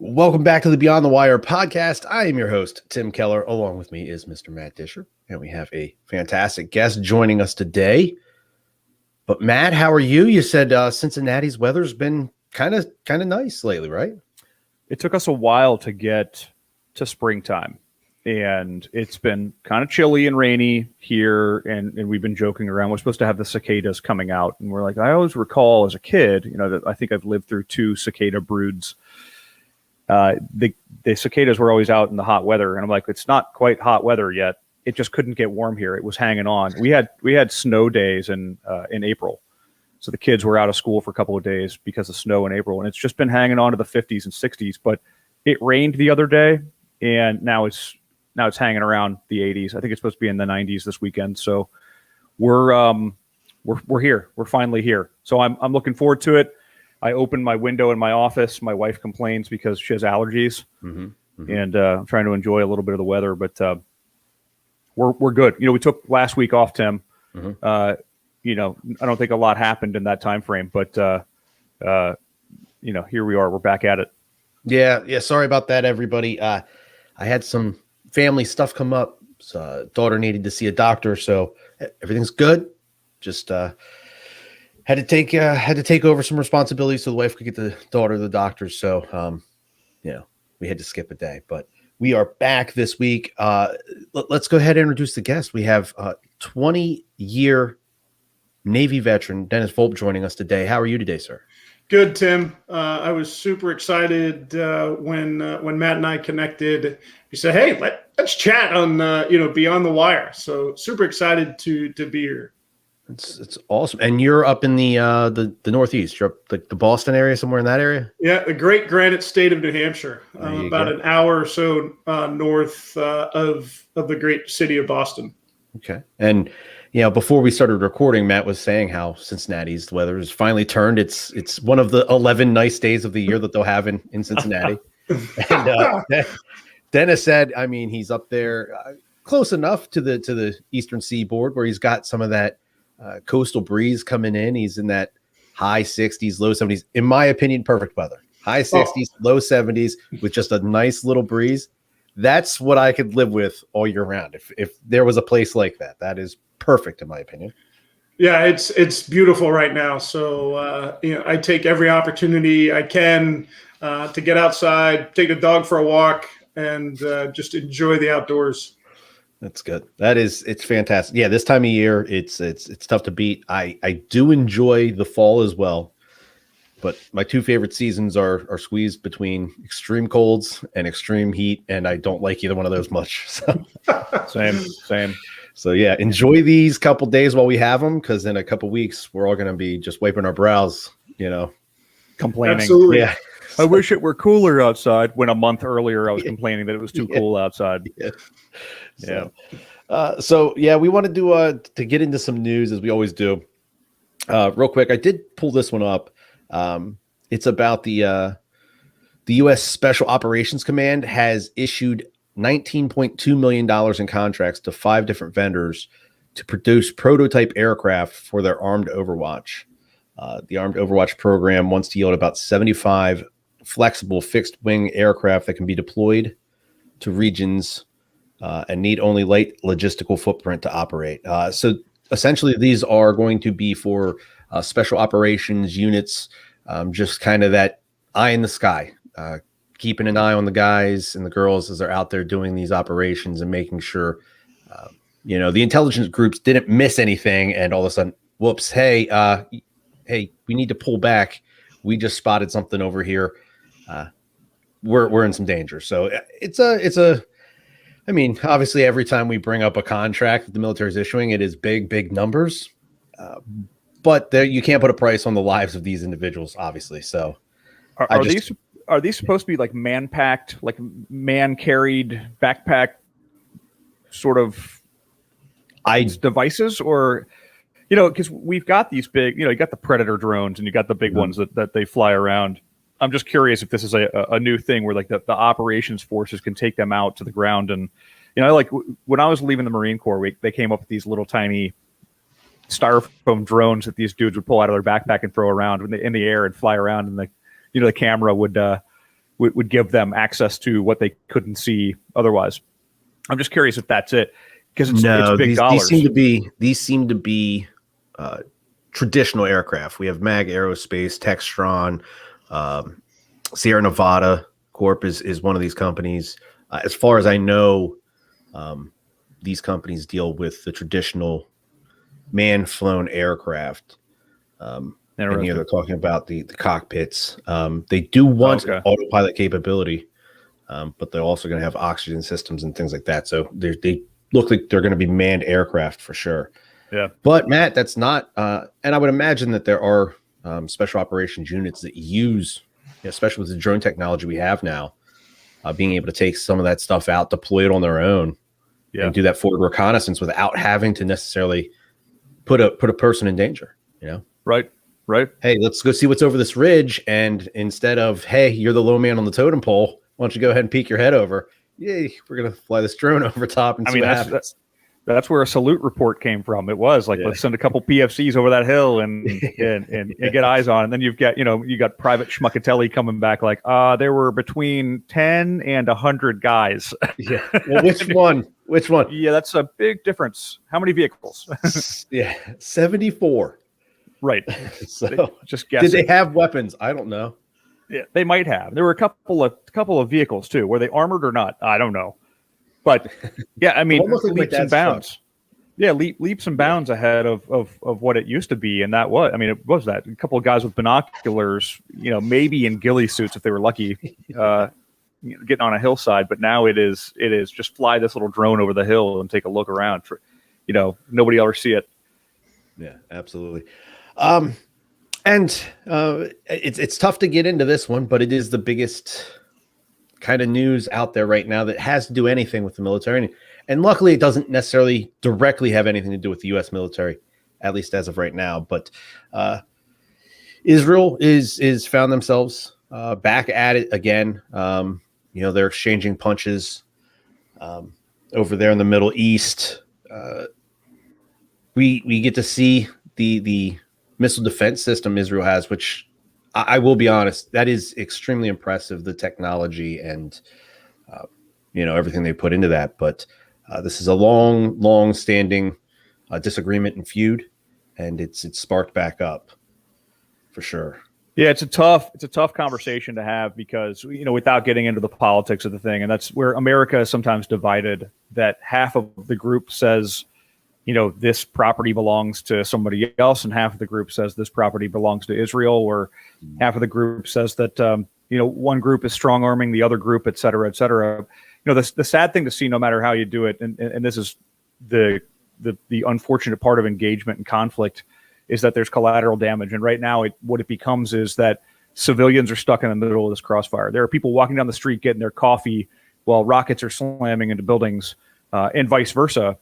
Welcome back to the Beyond the Wire podcast. I am your host, Tim Keller. Along with me is Mr. Matt Disher, and we have a fantastic guest joining us today. But Matt, how are you? You said Cincinnati's weather's been kind of nice lately, right? It took us a while to get to springtime, and it's been kind of chilly and rainy here, and we've been joking around. We're supposed to have the cicadas coming out, and we're like, I always recall as a kid, that I think I've lived through 2 cicada broods. The cicadas were always out in the hot weather, and I'm like, it's not quite hot weather yet. It just couldn't get warm here. It was hanging on. We had snow days in April, so the kids were out of school for a couple of days because of snow in April, and it's just been hanging on to the 50s and 60s. But it rained the other day, and now it's hanging around the 80s. I think it's supposed to be in the 90s this weekend. So we're here. We're finally here. So I'm looking forward to it. I opened my window in my office. My wife complains because she has allergies, and I'm trying to enjoy a little bit of the weather. But we're good. We took last week off, Tim. I don't think a lot happened in that time frame, but here we are. We're back at it. Yeah. Sorry about that, everybody. I had some family stuff come up. So daughter needed to see a doctor, so everything's good. Just had to take over some responsibilities so the wife could get the daughter to the doctor. So, we had to skip a day, but we are back this week. Let's go ahead and introduce the guest. We have 20-year Navy veteran Dennis Volpe joining us today. How are you today, sir? Good, Tim. I was super excited when Matt and I connected. He said, "Hey, let's chat on Beyond the Wire." So super excited to be here. It's awesome. And you're up in the Northeast. You're up the Boston area, somewhere in that area? Yeah, the great Granite State of New Hampshire, about an hour or so north of the great city of Boston. Okay. And before we started recording, Matt was saying how Cincinnati's weather has finally turned. It's one of the 11 nice days of the year that they'll have in Cincinnati. And Dennis said, he's up there close enough to the eastern seaboard where he's got some of that coastal breeze coming in. He's in that high 60s, low 70s. In my opinion, perfect weather. High 60s, low 70s with just a nice little breeze. That's what I could live with all year round. If there was a place like that, that is perfect in my opinion. Yeah, it's beautiful right now. So I take every opportunity I can to get outside, take the dog for a walk, and just enjoy the outdoors. That's good. It's fantastic. Yeah, this time of year, it's tough to beat. I do enjoy the fall as well, but my 2 favorite seasons are squeezed between extreme colds and extreme heat, and I don't like either one of those much. So. Same. So yeah, enjoy these couple days while we have them, because in a couple weeks we're all going to be just wiping our brows, complaining. Absolutely. Yeah. I wish it were cooler outside. When a month earlier I was complaining that it was too cool outside. Yeah. So we wanted to get into some news as we always do. Real quick, I did pull this one up. It's about the U.S. Special Operations Command has issued $19.2 million in contracts to 5 different vendors to produce prototype aircraft for their Armed Overwatch. The Armed Overwatch program wants to yield about 75 flexible fixed-wing aircraft that can be deployed to regions and need only light logistical footprint to operate. So essentially, these are going to be for special operations units, just kind of that eye in the sky, keeping an eye on the guys and the girls as they're out there doing these operations and making sure, the intelligence groups didn't miss anything. And all of a sudden, whoops, hey, we need to pull back. We just spotted something over here. We're in some danger. So obviously every time we bring up a contract that the military is issuing, it is big numbers. But you can't put a price on the lives of these individuals, obviously. So are these supposed to be like man-packed, like man-carried backpack sort of devices? Or, because we've got these big, you got the Predator drones and you got the big ones that they fly around. I'm just curious if this is a new thing where like the operations forces can take them out to the ground. And, like when I was leaving the Marine Corps, they came up with these little tiny styrofoam drones that these dudes would pull out of their backpack and throw around in the air and fly around. And the camera would would give them access to what they couldn't see otherwise. I'm just curious if that's it, because it's big dollars. These seem to be traditional aircraft. We have Mag Aerospace, Textron, Sierra Nevada Corp is one of these companies. As far as I know, these companies deal with the traditional man-flown aircraft. And they're talking about the cockpits. They do want autopilot capability, but they're also going to have oxygen systems and things like that. So they look like they're going to be manned aircraft for sure. Yeah. But Matt, that's not. And I would imagine that there are special operations units that use, especially with the drone technology we have now, being able to take some of that stuff out, deploy it on their own, and do that forward reconnaissance without having to necessarily put a person in danger. Right. Hey, let's go see what's over this ridge. And instead of, hey, you're the low man on the totem pole, why don't you go ahead and peek your head over? Yay, we're going to fly this drone over top and see what happens. That's where a salute report came from. It was like, let's send a couple PFCs over that hill and get eyes on. And then you got Private Schmuckatelli coming back like, there were between 10 and 100 guys. Yeah. Well, which one? Yeah, that's a big difference. How many vehicles? 74. Right. So just guessing. Did they have weapons? I don't know. Yeah, they might have. There were a couple of vehicles too. Were they armored or not? I don't know. But yeah, I mean, leaps and bounds. Truck. Yeah, leaps and bounds ahead of what it used to be, and it was that a couple of guys with binoculars, maybe in ghillie suits if they were lucky, getting on a hillside. But now it is just fly this little drone over the hill and take a look around. For nobody will ever see it. Yeah, absolutely. And it's tough to get into this one, but it is the biggest kind of news out there right now that has to do anything with the military. And luckily, it doesn't necessarily directly have anything to do with the U.S. military, at least as of right now. But Israel is found themselves back at it again. They're exchanging punches over there in the Middle East. We get to see the missile defense system Israel has, which I will be honest, that is extremely impressive, the technology and, everything they put into that. But this is a long standing disagreement and feud, and it's sparked back up for sure. Yeah, it's a tough conversation to have because, without getting into the politics of the thing, and that's where America is sometimes divided, that half of the group says, this property belongs to somebody else, and half of the group says this property belongs to Israel, or half of the group says that, one group is strong arming the other group, et cetera, et cetera. The sad thing to see, no matter how you do it, and this is the unfortunate part of engagement and conflict, is that there's collateral damage. And right now, what it becomes is that civilians are stuck in the middle of this crossfire. There are people walking down the street getting their coffee while rockets are slamming into buildings, and vice versa.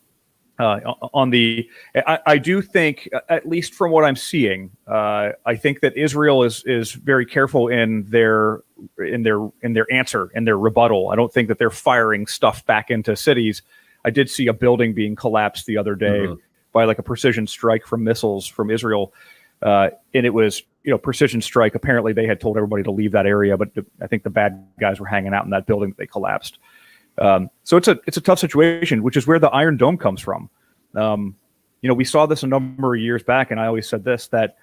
I do think, at least from what I'm seeing, I think that Israel is very careful in their answer and their rebuttal. I don't think that they're firing stuff back into cities. I did see a building being collapsed the other day by like a precision strike from missiles from Israel, and it was precision strike. Apparently, they had told everybody to leave that area, but I think the bad guys were hanging out in that building that they collapsed. So it's a tough situation, which is where the Iron Dome comes from. We saw this a number of years back, and I always said this, that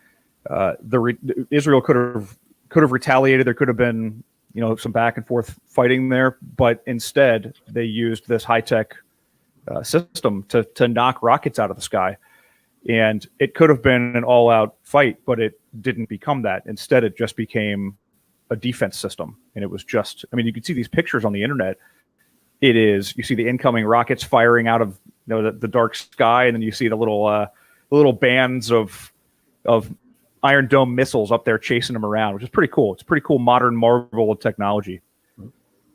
Israel could have retaliated. There could have been some back and forth fighting there, but instead they used this high-tech system to knock rockets out of the sky, and it could have been an all-out fight, but it didn't become that. Instead, it just became a defense system, and it was just. You can see these pictures on the internet. You see the incoming rockets firing out of the dark sky, and then you see the little bands of Iron Dome missiles up there chasing them around, which is pretty cool. It's a pretty cool modern marvel of technology.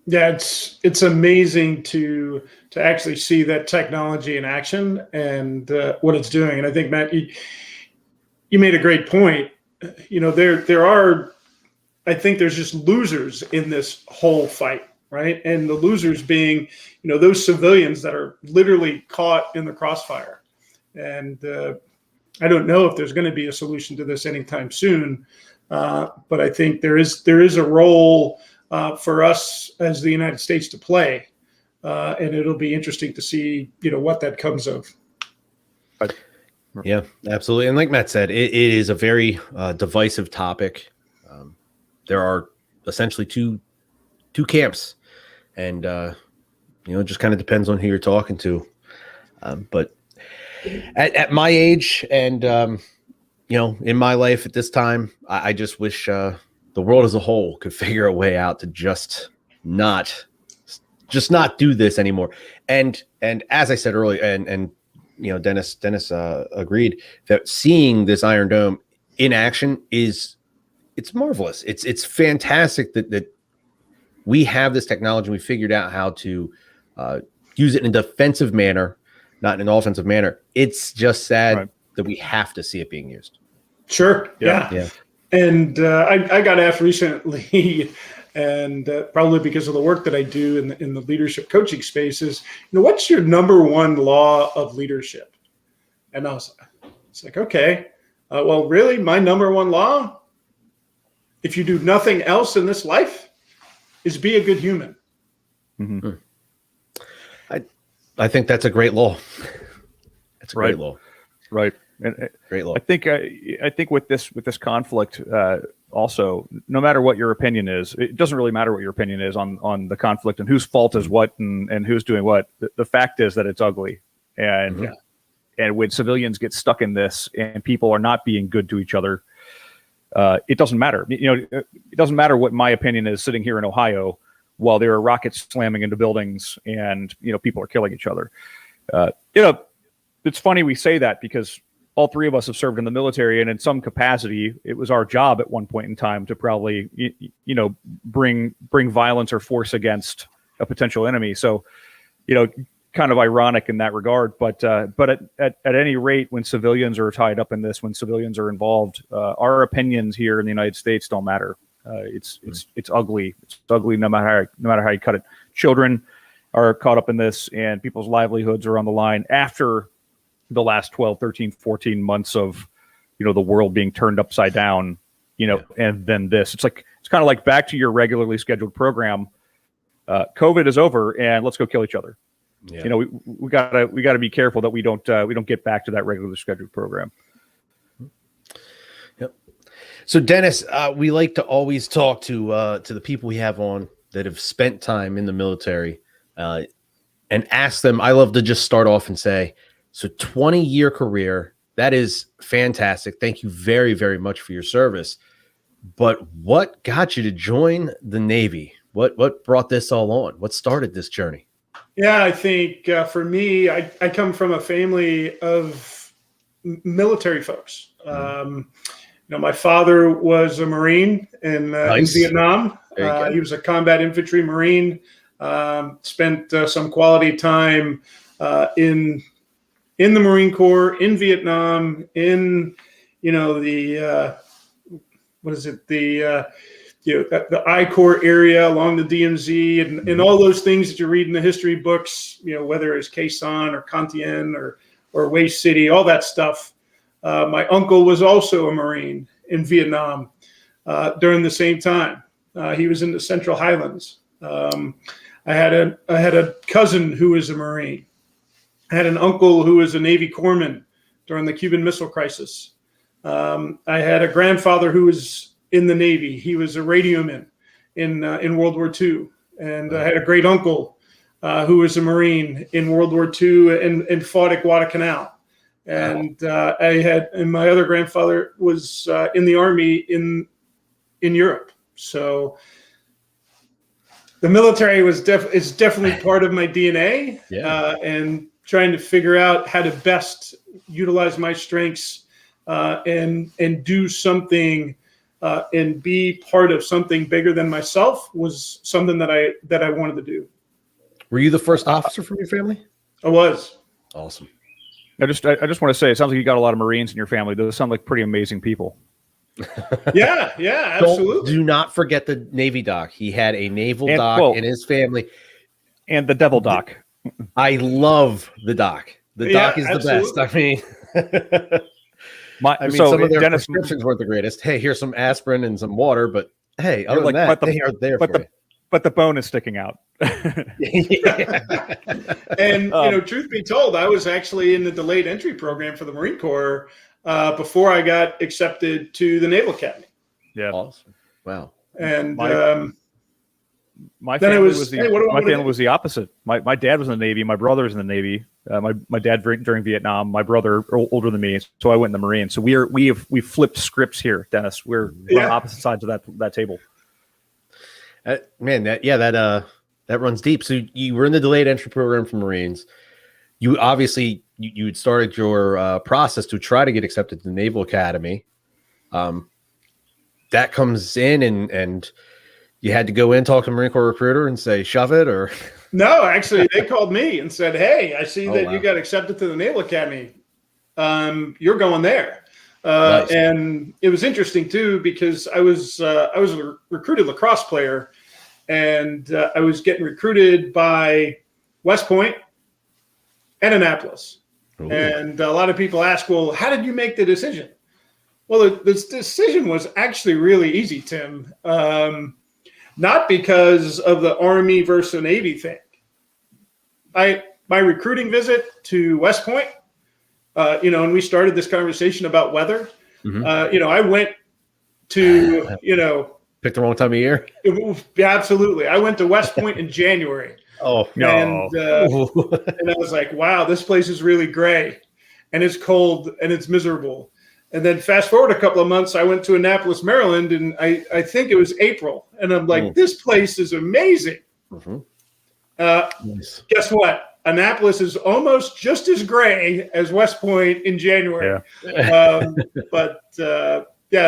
Yeah, it's amazing to actually see that technology in action and what it's doing. And I think, Matt, you made a great point. There are, I think there's just losers in this whole fight. Right. And the losers being, those civilians that are literally caught in the crossfire. And I don't know if there's going to be a solution to this anytime soon. But I think there is a role for us as the United States to play. And it'll be interesting to see, what that comes of. Yeah, absolutely. And like Matt said, it is a very divisive topic. There are essentially two camps, and it just kind of depends on who you're talking to. But at my age and in my life at this time, I just wish the world as a whole could figure a way out to just not do this anymore. And as I said earlier, and Dennis agreed that seeing this Iron Dome in action it's marvelous. It's fantastic that we have this technology and we figured out how to use it in a defensive manner, not in an offensive manner. It's just sad that we have to see it being used. Sure. Yeah. And I got asked recently, and probably because of the work that I do in the leadership coaching space, is, what's your number one law of leadership? And it's like, okay, well, really, my number one law, if you do nothing else in this life, is be a good human. Mm-hmm. I think that's a great law. That's a great law. Right. And great law. I think with this conflict, also, no matter what your opinion is, it doesn't really matter what your opinion is on the conflict and whose fault is what and who's doing what. The fact is that it's ugly. And and when civilians get stuck in this and people are not being good to each other, it doesn't matter. It doesn't matter what my opinion is sitting here in Ohio while there are rockets slamming into buildings and people are killing each other. It's funny we say that because all three of us have served in the military, and in some capacity, it was our job at one point in time to probably bring violence or force against a potential enemy. So, kind of ironic in that regard. But at any rate, when civilians are tied up in this, when civilians are involved, our opinions here in the United States don't matter. It's ugly. It's ugly no matter how you cut it. Children are caught up in this, and people's livelihoods are on the line after the last 12, 13, 14 months of, the world being turned upside down, and then this. It's kind of like back to your regularly scheduled program. COVID is over, and let's go kill each other. Yeah. We gotta be careful that we don't get back to that regularly scheduled program. Yep. So Dennis, we like to always talk to the people we have on that have spent time in the military, and ask them. I love to just start off and say, so 20-year career, that is fantastic. Thank you very, very much for your service. But what got you to join the Navy? What brought this all on? What started this journey? Yeah, I think for me, I come from a family of military folks. My father was a Marine in Vietnam. He was a combat infantry Marine. Spent some quality time in the Marine Corps, in Vietnam, in the I Corps area along the DMZ, and all those things that you read in the history books, whether it's Quai Son or Cantien or Waste City, all that stuff. My uncle was also a Marine in Vietnam during the same time. He was in the Central Highlands. I had a cousin who was a Marine. I had an uncle who was a Navy corpsman during the Cuban Missile Crisis. I had a grandfather who was in the Navy. He was a radioman in World War II. And I had a great uncle who was a Marine in World War II and fought at Guadalcanal. And and my other grandfather was in the Army in Europe. So the military is definitely part of my DNA. And trying to figure out how to best utilize my strengths and do something and be part of something bigger than myself was something that I wanted to do. Were you the first officer from your family? I was. Awesome. I just want to say, it sounds like you got a lot of Marines in your family. Those sound like pretty amazing people. Yeah, absolutely. Do not forget the Navy doc. He had a naval doc in his family. And the devil doc. I love the doc. The doc is absolutely the best. I mean, some of their prescriptions weren't the greatest. Hey, here's some aspirin and some water, but hey, other than that, they are there for you. but the bone is sticking out. And truth be told, I was actually in the delayed entry program for the Marine Corps before I got accepted to the Naval Academy. Yeah. Awesome. Wow. And my family was the opposite. My dad was in the Navy. My brother was in the Navy. My dad during Vietnam. My brother older than me, so I went in the Marines. So we flipped scripts here, Dennis. We're on opposite sides of that table. Man, that runs deep. So you were in the delayed entry program for Marines. You obviously you had started your process to try to get accepted to the Naval Academy. That comes in and you had to go in, talk to the Marine Corps recruiter and say, shove it, or no, actually they called me and said, hey, I see that you got accepted to the Naval Academy. You're going there. Nice. And it was interesting too, because I was a recruited lacrosse player, and I was getting recruited by West Point and Annapolis. Ooh. And a lot of people ask, well, how did you make the decision? Well, this decision was actually really easy, Tim. Not because of the Army versus the Navy thing. My recruiting visit to West Point, and we started this conversation about weather. Mm-hmm. I went to, picked the wrong time of year. Absolutely. I went to West Point in January. Oh, no. And I was like, wow, this place is really gray and it's cold and it's miserable. And then fast forward a couple of months, I went to Annapolis, Maryland, and I think it was April. And I'm like, this place is amazing. Mm-hmm. Nice. Guess what? Annapolis is almost just as gray as West Point in January. Yeah.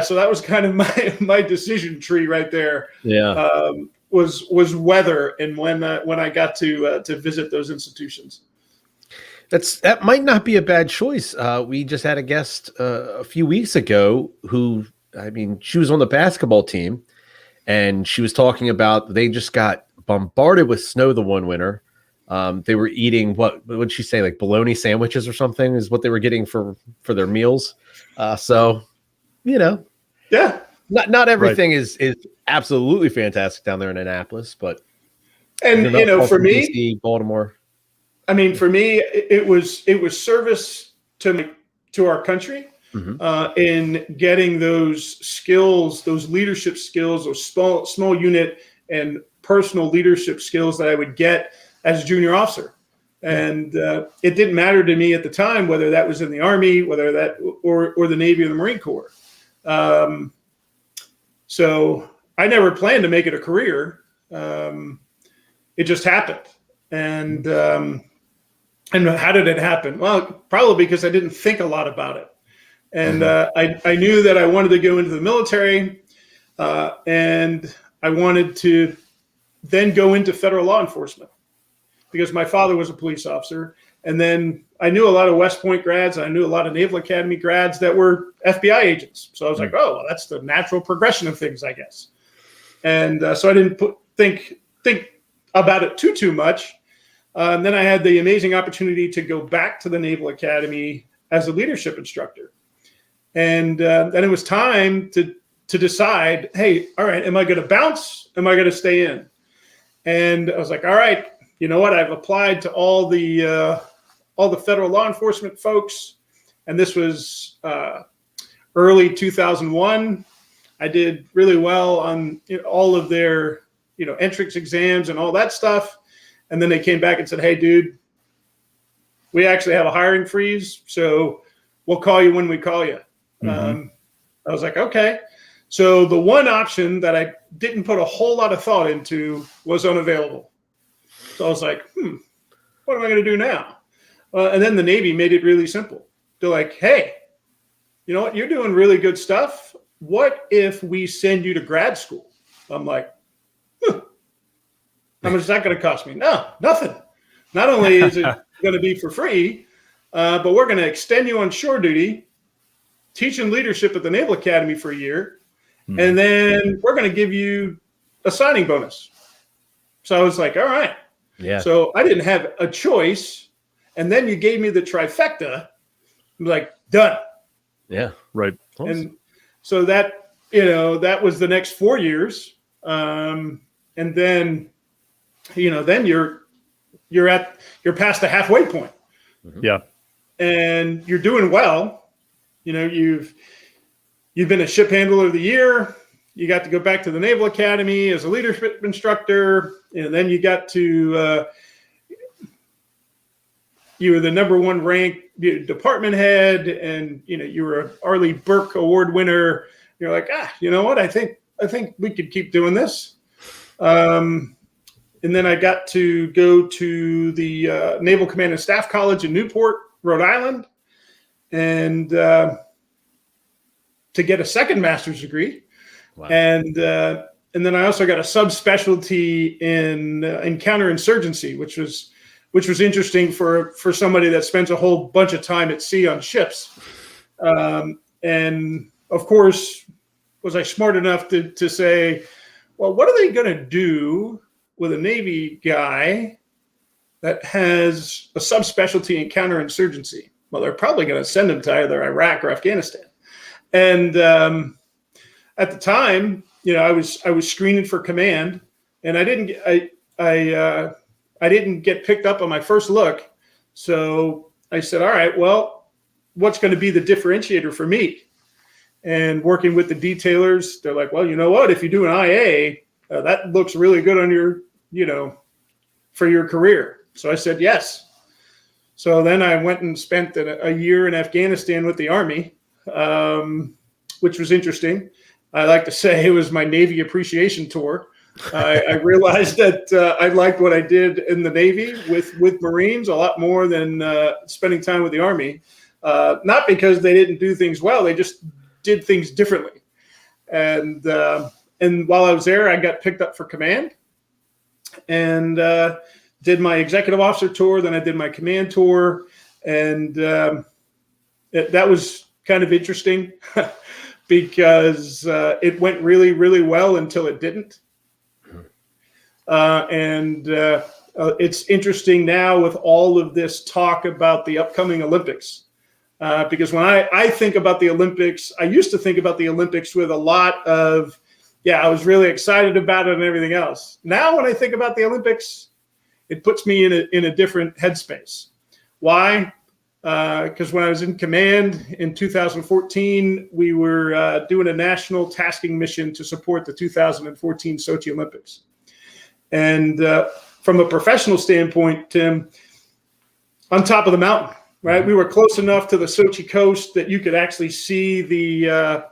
So that was kind of my decision tree right there. Yeah. Was weather and when I got to visit those institutions. That might not be a bad choice. We just had a guest a few weeks ago who, she was on the basketball team, and she was talking about they just got bombarded with snow the one winter. They were eating what would she say, like bologna sandwiches or something is what they were getting for their meals. Yeah, not everything is absolutely fantastic down there in Annapolis, but for me, DC, Baltimore. For me, it was service to our country, mm-hmm. In getting those skills, those leadership skills, those small unit and personal leadership skills that I would get as a junior officer. And it didn't matter to me at the time whether that was in the Army, whether that or the Navy or the Marine Corps. So I never planned to make it a career. It just happened. And how did it happen? Well, probably because I didn't think a lot about it. And I knew that I wanted to go into the military, and I wanted to then go into federal law enforcement because my father was a police officer. And then I knew a lot of West Point grads. I knew a lot of Naval Academy grads that were FBI agents. So I was like, oh, well, that's the natural progression of things, I guess. And so I didn't think about it too much. Then I had the amazing opportunity to go back to the Naval Academy as a leadership instructor. And then it was time to decide, hey, all right, am I going to bounce? Am I going to stay in? And I was like, all right, you know what? I've applied to all the federal law enforcement folks. And this was early 2001. I did really well on all of their entrance exams and all that stuff. And then they came back and said, hey, dude, we actually have a hiring freeze, so we'll call you when we call you. Mm-hmm. I was like, okay. So the one option that I didn't put a whole lot of thought into was unavailable. So I was like, what am I going to do now? And then the Navy made it really simple. They're like, hey, you know what? You're doing really good stuff. What if we send you to grad school? I'm like, how much is that going to cost me? No, nothing. Not only is it going to be for free, but we're going to extend you on shore duty, teaching leadership at the Naval Academy for a year, and then we're going to give you a signing bonus. So I was like, all right. Yeah. So I didn't have a choice. And then you gave me the trifecta. I'm like, done. Yeah. Right. And so that was the next 4 years. and then, then you're past the halfway point. Yeah. And you're doing well. You've been a ship handler of the year. You got to go back to the Naval Academy as a leadership instructor, and then you got to you were the number one ranked department head, and you were a Arleigh Burke Award winner. You're like, you know what? I think we could keep doing this. And then I got to go to the Naval Command and Staff College in Newport, Rhode Island, and to get a second master's degree. Wow. And then I also got a subspecialty in counterinsurgency, which was interesting for somebody that spends a whole bunch of time at sea on ships. And of course, was I smart enough to say, well, what are they going to do with a Navy guy that has a subspecialty in counterinsurgency? Well, they're probably going to send him to either Iraq or Afghanistan. And at the time, I was screening for command, and I didn't get picked up on my first look. So I said, all right, well, what's going to be the differentiator for me? And working with the detailers, they're like, well, you know what? If you do an IA, that looks really good on your, for your career. So I said, yes. So then I went and spent a year in Afghanistan with the Army, which was interesting. I like to say it was my Navy appreciation tour. I realized that I liked what I did in the Navy with Marines a lot more than spending time with the Army. Not because they didn't do things well, they just did things differently. And while I was there, I got picked up for command and did my executive officer tour. Then I did my command tour, and that was kind of interesting because it went really, really well until it didn't. It's interesting now with all of this talk about the upcoming Olympics, because when I think about the Olympics, I used to think about the Olympics with a lot of, I was really excited about it and everything else. Now, when I think about the Olympics, it puts me in a different headspace. Why? Because when I was in command in 2014, we were doing a national tasking mission to support the 2014 Sochi Olympics. And from a professional standpoint, Tim, on top of the mountain, right? We were close enough to the Sochi coast that you could actually see the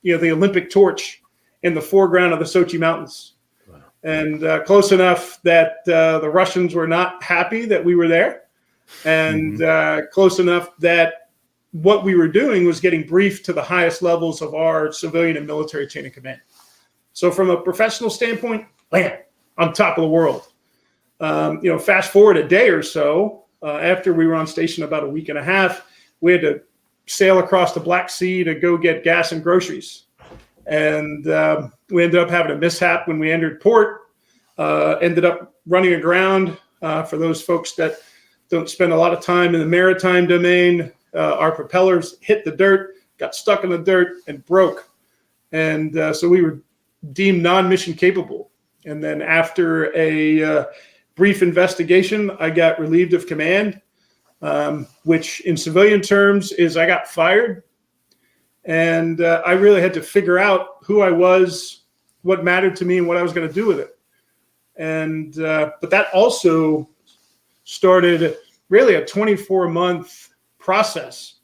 Olympic torch in the foreground of the Sochi mountains. Wow. And close enough that the Russians were not happy that we were there, and close enough that what we were doing was getting briefed to the highest levels of our civilian and military chain of command. So from a professional standpoint, on top of the world. Fast forward a day or so, after we were on station about a week and a half, we had to sail across the Black Sea to go get gas and groceries. And we ended up having a mishap when we entered port, ended up running aground. For those folks that don't spend a lot of time in the maritime domain, our propellers hit the dirt, got stuck in the dirt, and broke. And so we were deemed non-mission capable. And then after a brief investigation, I got relieved of command, which in civilian terms is I got fired. And I really had to figure out who I was, what mattered to me, and what I was going to do with it. And but that also started really a 24-month process,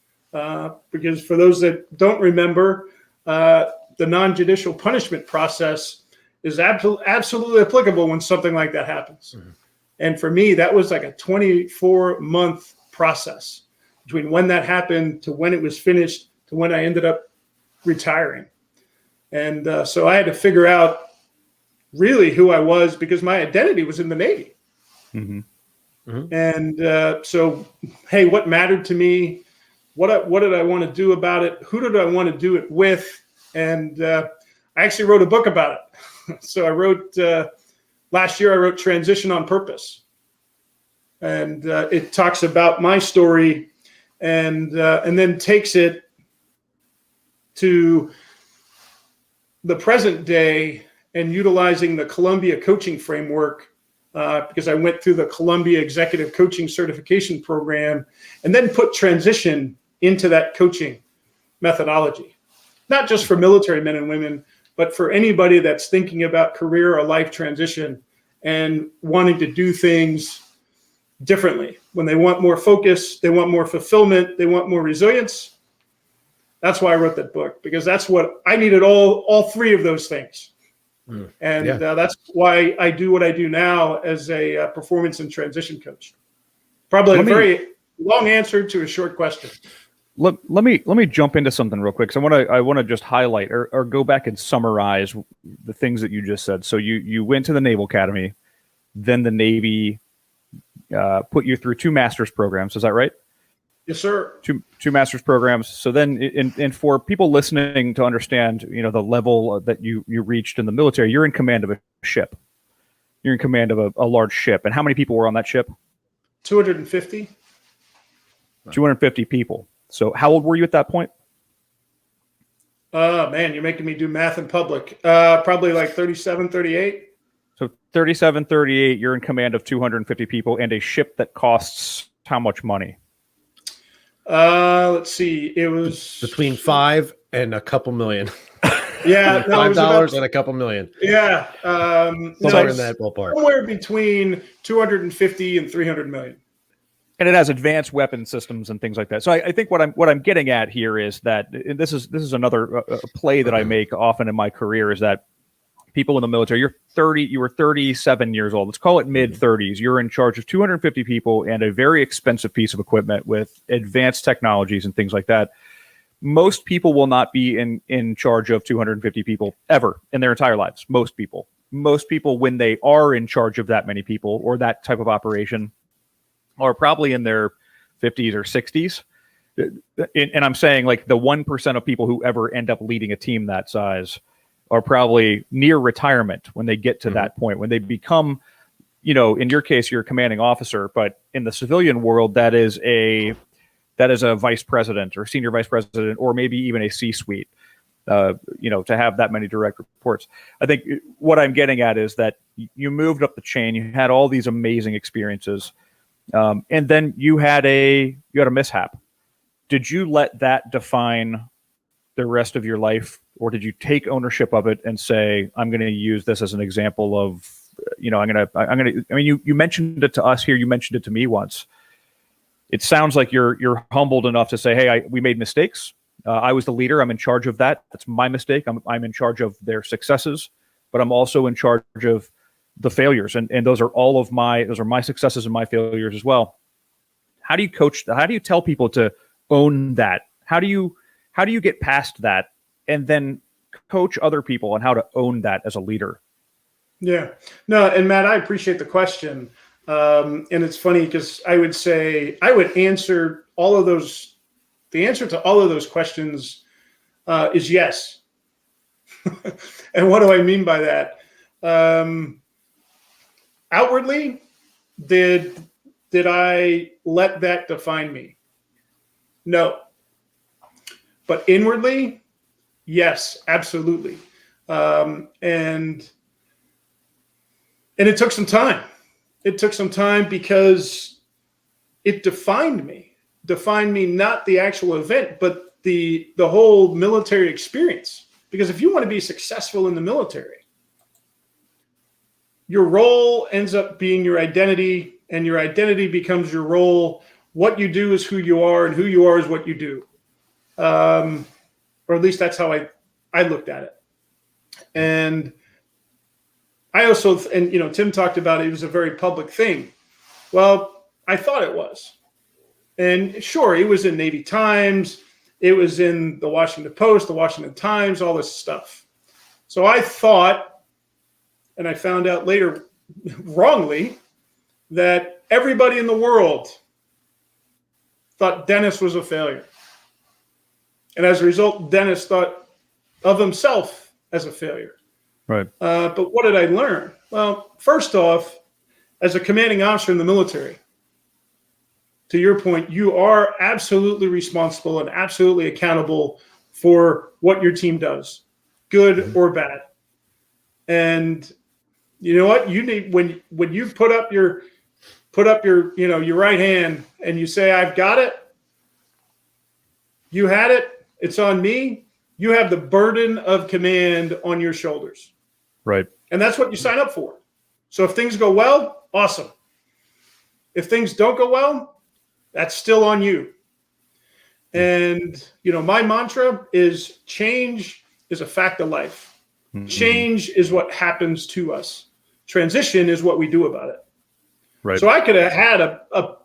because for those that don't remember, the non-judicial punishment process is absolutely applicable when something like that happens. Mm-hmm. And for me, that was like a 24-month process between when that happened to when it was finished to when I ended up retiring. And so I had to figure out really who I was, because my identity was in the Navy. Mm-hmm. Mm-hmm. And so, hey, what mattered to me? What did I want to do about it? Who did I want to do it with? And I actually wrote a book about it. So I wrote, last year I wrote Transition on Purpose. And it talks about my story and then takes it to the present day and utilizing the Columbia coaching framework, because I went through the Columbia Executive Coaching Certification Program, and then put transition into that coaching methodology, not just for military men and women, but for anybody that's thinking about career or life transition and wanting to do things differently. When they want more focus, they want more fulfillment, they want more resilience. That's why I wrote that book, because that's what I needed, all three of those things. And that's why I do what I do now as a performance and transition coach. Probably a very long answer to a short question. Let me jump into something real quick. So I want to just highlight or go back and summarize the things that you just said. So you went to the Naval Academy, then the Navy put you through 2 master's programs. Is that right? Yes, sir. Two master's programs. So then, and for people listening to understand, the level that you reached in the military, you're in command of a ship. You're in command of a large ship. And how many people were on that ship? 250. 250 people. So how old were you at that point? Man, you're making me do math in public. Probably like 37, 38. So 37, 38, you're in command of 250 people and a ship that costs how much money? Let's see. It was between $5 and a couple million. Yeah, $5 and a couple million. Yeah, somewhere in that ballpark. Somewhere between 250 and 300 million. And it has advanced weapon systems and things like that. So I think what I'm getting at here is that this is another play that I make often in my career, is that people in the military, you were 37 years old. Let's call it mid 30s. You're in charge of 250 people and a very expensive piece of equipment with advanced technologies and things like that. Most people will not be in charge of 250 people ever in their entire lives. Most people, when they are in charge of that many people or that type of operation, are probably in their 50s or 60s. And I'm saying, like, the 1% of people who ever end up leading a team that size are probably near retirement when they get to that point, when they become, in your case, you're a commanding officer, but in the civilian world, that is a vice president or senior vice president, or maybe even a C-suite, to have that many direct reports. I think what I'm getting at is that you moved up the chain, you had all these amazing experiences, and then you had a mishap. Did you let that define the rest of your life, or did you take ownership of it and say, I'm going to use this as an example of, you mentioned it to us here. You mentioned it to me once. It sounds like you're humbled enough to say, hey, we made mistakes. I was the leader. I'm in charge of that. That's my mistake. I'm in charge of their successes, but I'm also in charge of the failures. And those are my successes and my failures as well. How do you coach? How do you tell people to own that? How do you get past that and then coach other people on how to own that as a leader? Yeah, no. And Matt, I appreciate the question. And it's funny because I would answer all of those. The answer to all of those questions is yes. And what do I mean by that? Outwardly, did I let that define me? No. But inwardly, yes, absolutely. And it took some time. It took some time because it defined me. Defined me, not the actual event, but the whole military experience. Because if you want to be successful in the military, your role ends up being your identity, and your identity becomes your role. What you do is who you are, and who you are is what you do. Or at least that's how I looked at it. And I also, Tim talked about it was a very public thing. Well, I thought it was. And sure, it was in Navy Times. It was in the Washington Post, the Washington Times, all this stuff. So I thought, and I found out later wrongly, that everybody in the world thought Dennis was a failure. And as a result, Dennis thought of himself as a failure. Right. But what did I learn? Well, first off, as a commanding officer in the military, to your point, you are absolutely responsible and absolutely accountable for what your team does, good or bad. And you know what? You need when you put up your your right hand and you say, I've got it. You had it. It's on me. You have the burden of command on your shoulders. Right. And that's what you sign up for. So if things go well, awesome. If things don't go well, that's still on you. And, my mantra is change is a fact of life. Mm-hmm. Change is what happens to us. Transition is what we do about it. Right. So I could have had a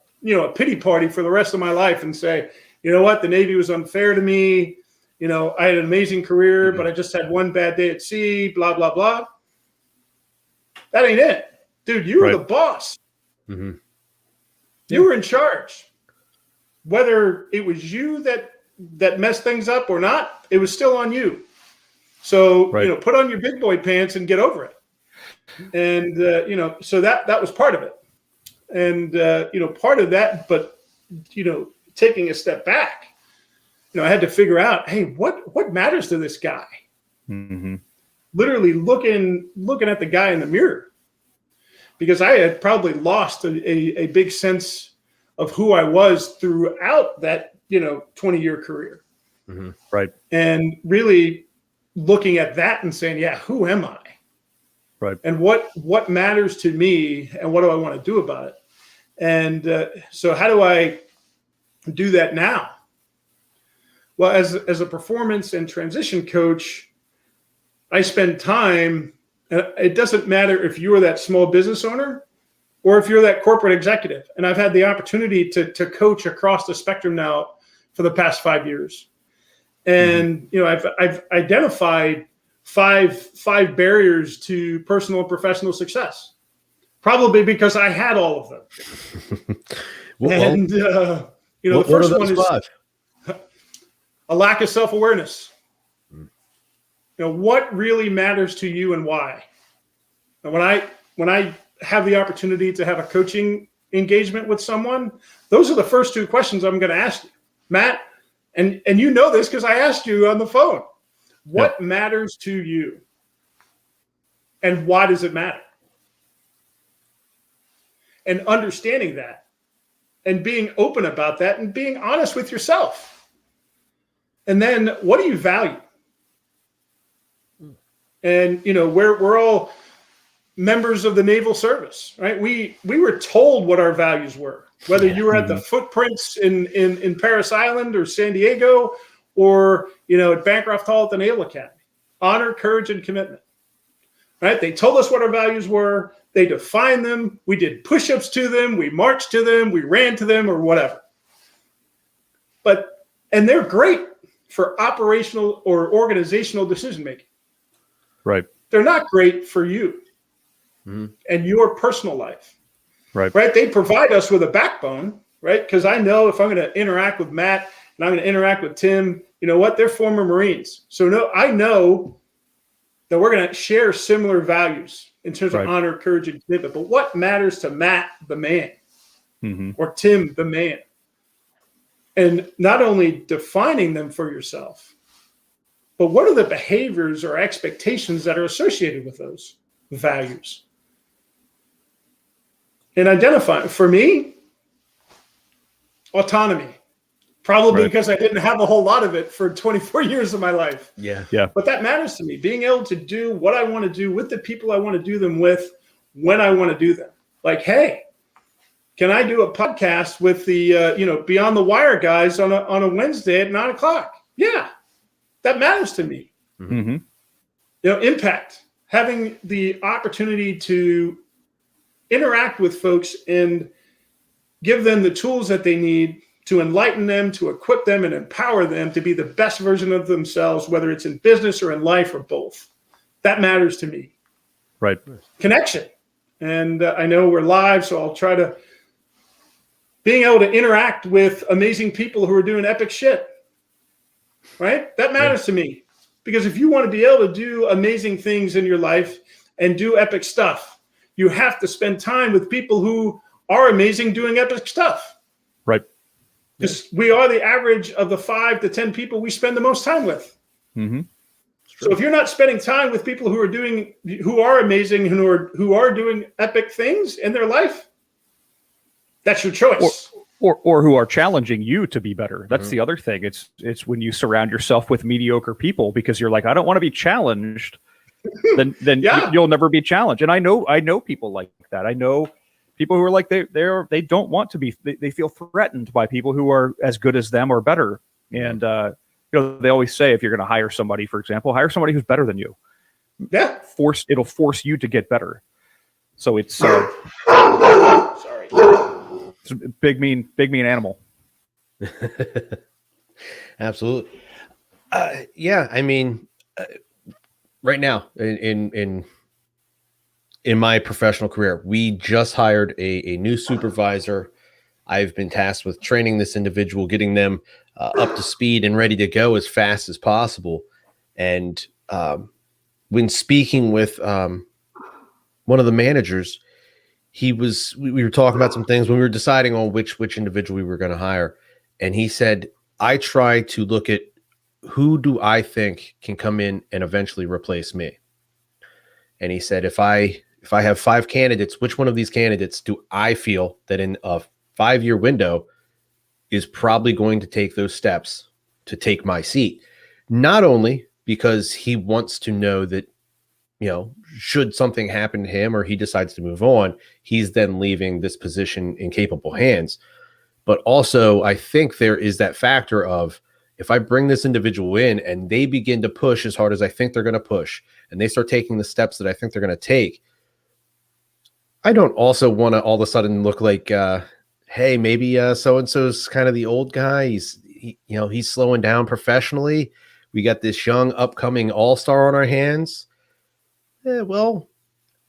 pity party for the rest of my life and say, you know what, the Navy was unfair to me. I had an amazing career, but I just had one bad day at sea, blah, blah, blah. That ain't it. Dude, you were the boss. Mm-hmm. You were in charge. Whether it was you that messed things up or not, it was still on you. So, put on your big boy pants and get over it. And, so that was part of it. And, part of that, but, taking a step back, I had to figure out, hey, what matters to this guy? Mm-hmm. Literally looking at the guy in the mirror, because I had probably lost a big sense of who I was throughout that 20-year career. Mm-hmm. Right. And really looking at that and saying, yeah, who am I? Right. And what matters to me, and what do I want to do about it? And so how do I do that now? Well, as a performance and transition coach, I spend time. It doesn't matter if you're that small business owner or if you're that corporate executive. And I've had the opportunity to coach across the spectrum now for the past 5 years. And, I've identified five barriers to personal and professional success, probably because I had all of them. The first one is a lack of self-awareness. What really matters to you and why? And when I have the opportunity to have a coaching engagement with someone, those are the first two questions I'm going to ask you, Matt. And you know this because I asked you on the phone. What matters to you? And why does it matter? And understanding that and being open about that and being honest with yourself. And then what do you value? And, we're all members of the Naval Service, right? We were told what our values were, whether you were at the footprints in Paris Island or San Diego or, at Bancroft Hall at the Naval Academy. Honor, courage, and commitment, right? They told us what our values were. They defined them. We did push-ups to them. We marched to them. We ran to them or whatever. And they're great for operational or organizational decision-making. Right. They're not great for you and your personal life. Right. Right. They provide us with a backbone, right? Because I know if I'm going to interact with Matt and I'm going to interact with Tim, you know what? They're former Marines. So I know that we're going to share similar values in terms of honor, courage, and commitment. But what matters to Matt, the man, or Tim, the man? And not only defining them for yourself, but what are the behaviors or expectations that are associated with those values? And identifying, for me, autonomy. Probably because I didn't have a whole lot of it for 24 years of my life. Yeah. But that matters to me. Being able to do what I want to do with the people I want to do them with when I want to do them. Like, hey, can I do a podcast with the Beyond the Wire guys on a Wednesday at 9:00? Yeah, that matters to me. Mm-hmm. Impact, having the opportunity to interact with folks and give them the tools that they need to enlighten them, to equip them, and empower them to be the best version of themselves, whether it's in business or in life or both. That matters to me. Right. Connection. And I know we're live, so I'll try to being able to interact with amazing people who are doing epic shit. Right? That matters to me. Because if you want to be able to do amazing things in your life and do epic stuff, you have to spend time with people who are amazing doing epic stuff. Right. Because we are the average of the 5 to 10 people we spend the most time with. Mm-hmm. So if you're not spending time with people who are amazing, who are doing epic things in their life, that's your choice. Or who are challenging you to be better. That's the other thing. It's when you surround yourself with mediocre people because you're like, I don't want to be challenged. then you'll never be challenged. And I know people like that. I know people who are like they don't want to be. They feel threatened by people who are as good as them or better. And they always say if you're going to hire somebody, for example, hire somebody who's better than you. Yeah, it'll force you to get better. So it's sorry. It's a big mean animal. Absolutely. Yeah, I mean, right now in my professional career, we just hired a new supervisor. I've been tasked with training this individual, getting them up to speed and ready to go as fast as possible. And when speaking with one of the managers, we were talking about some things when we were deciding on which individual we were going to hire. And he said, I try to look at who do I think can come in and eventually replace me. And he said, if I have 5 candidates, which one of these candidates do I feel that in a 5-year window is probably going to take those steps to take my seat? Not only because he wants to know that, should something happen to him or he decides to move on, he's then leaving this position in capable hands. But also, I think there is that factor of, if I bring this individual in and they begin to push as hard as I think they're going to push, and they start taking the steps that I think they're going to take, I don't also want to all of a sudden look like, hey, maybe so-and-so's kind of the old guy. He's slowing down professionally. We got this young upcoming all-star on our hands. Well,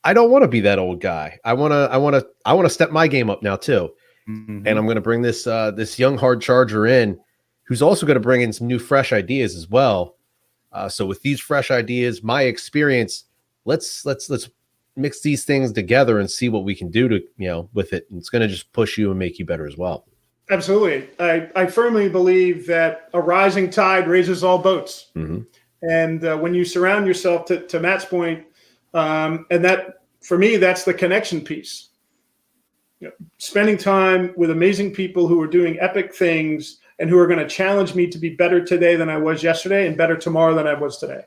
I don't want to be that old guy. I want to step my game up now too. And I'm going to bring this young hard charger in, who's also going to bring in some new fresh ideas as well. So with these fresh ideas, my experience, let's mix these things together and see what we can do to, with it. And it's going to just push you and make you better as well. Absolutely. I firmly believe that a rising tide raises all boats. And when you surround yourself, to Matt's point, and that, for me, that's the connection piece. Spending time with amazing people who are doing epic things and who are going to challenge me to be better today than I was yesterday and better tomorrow than I was today.